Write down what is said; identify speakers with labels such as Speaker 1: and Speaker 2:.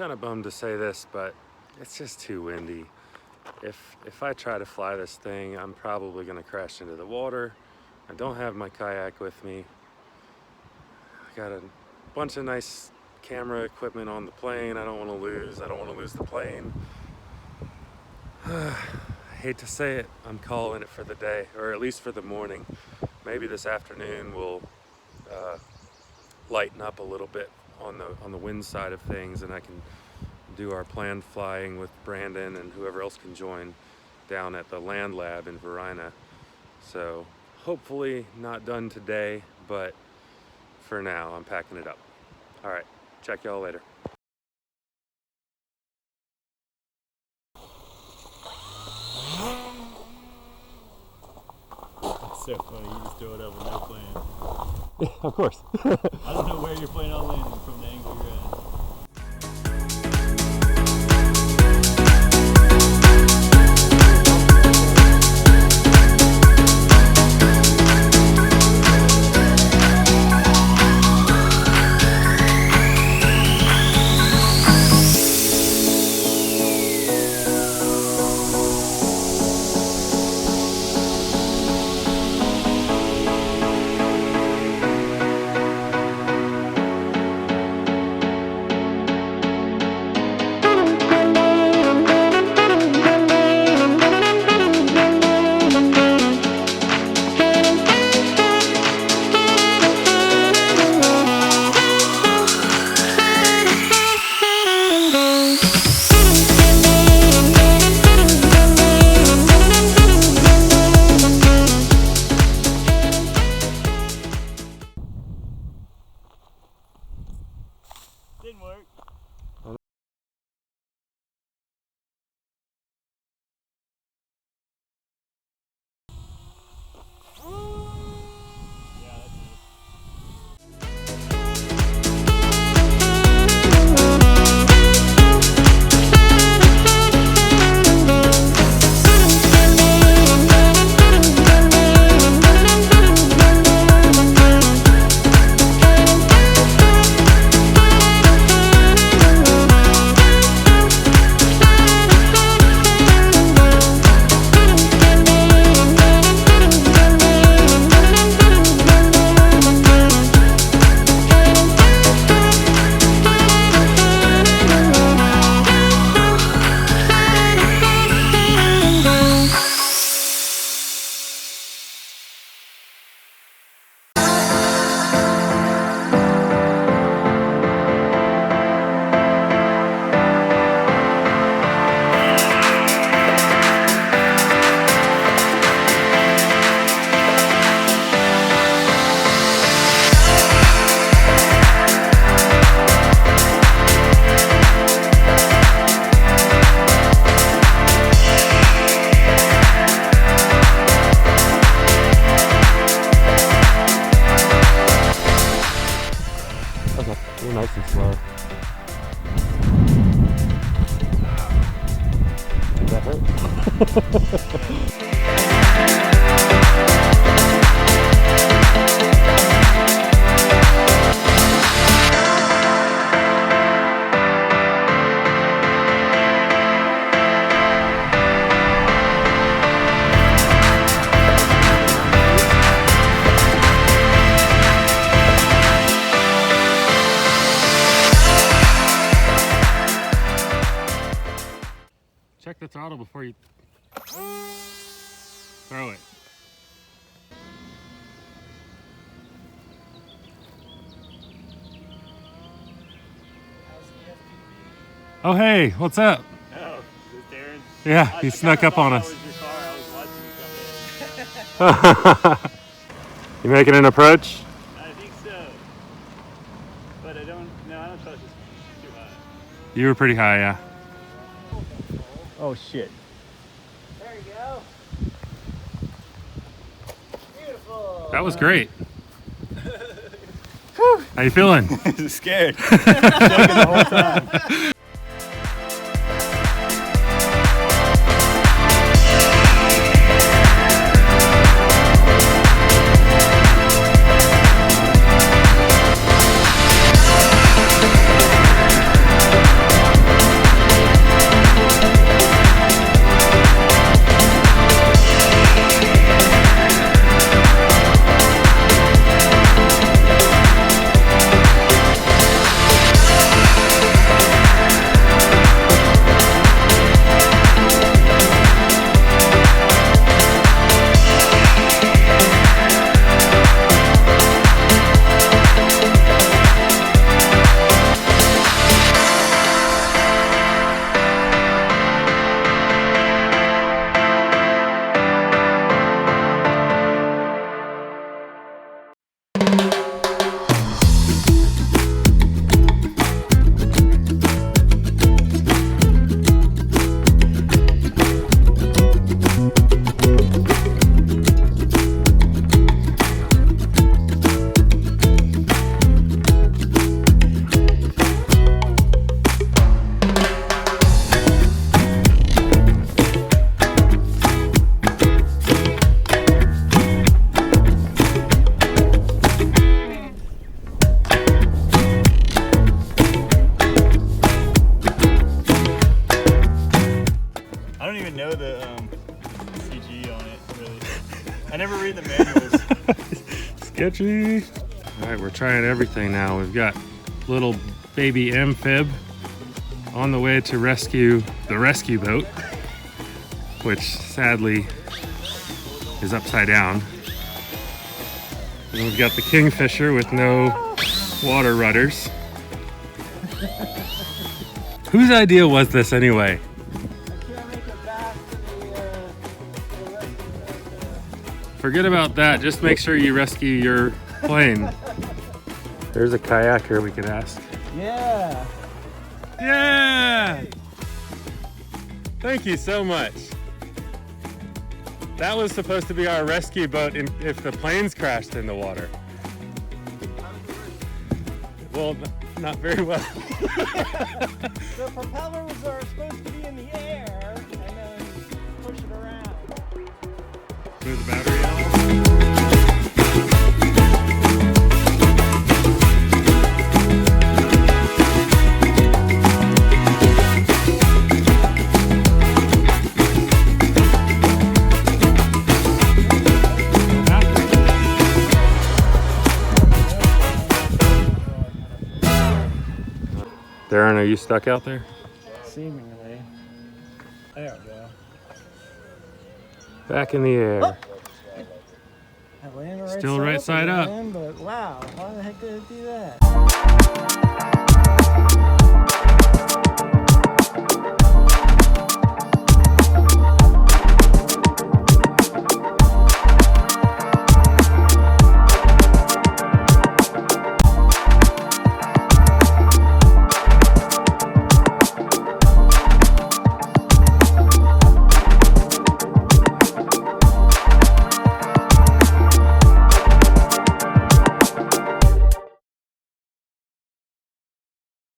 Speaker 1: kind of bummed to say this, but it's just too windy. If I try to fly this thing, I'm probably gonna crash into the water. I don't have my kayak with me. I got a bunch of nice camera equipment on the plane I don't want to lose the plane. I hate to say it, I'm calling it for the day, or at least for the morning. Maybe this afternoon will lighten up a little bit on the wind side of things, and I can do our planned flying with Brandon and whoever else can join down at the Land Lab in Varina. So hopefully not done today, but for now I'm packing it up. All right, check y'all later.
Speaker 2: That's so funny, you just throw it up with no plan.
Speaker 1: Yeah, of course.
Speaker 2: I don't know where you're planning on landing from the angle you're at. Didn't work.
Speaker 1: You're nice and slow. Did that hurt? Check the throttle before you throw it. Oh hey, what's up?
Speaker 2: Oh, is this Darren?
Speaker 1: Yeah, he snuck up on us.
Speaker 2: That was your car. I was watching you come in.
Speaker 1: You making an approach?
Speaker 2: I think so. But I don't trust it's too high.
Speaker 1: You were pretty high, yeah.
Speaker 2: Oh shit.
Speaker 3: There you go. Beautiful.
Speaker 1: That was great. How you feeling?
Speaker 2: Scared. Shaking the whole time. I never read the manuals.
Speaker 1: Sketchy. All right, we're trying everything now. We've got little baby amphib on the way to rescue the rescue boat, which sadly is upside down. And we've got the Kingfisher with no water rudders. Whose idea was this anyway?
Speaker 3: I can't make it back to the rescue boat.
Speaker 1: Forget about that. Just make sure you rescue your plane. There's a kayaker we could ask.
Speaker 3: Yeah.
Speaker 1: Yeah! Thank you so much. That was supposed to be our rescue boat if the planes crashed in the water. Well, not very well.
Speaker 3: The propellers are supposed to be in the air and then push it around.
Speaker 1: Move the battery out. Darren, are you stuck out there?
Speaker 3: Seemingly. There we go.
Speaker 1: Back in the air.
Speaker 3: I landed right
Speaker 1: Still right side up.
Speaker 3: again, but wow, why the heck did it do that?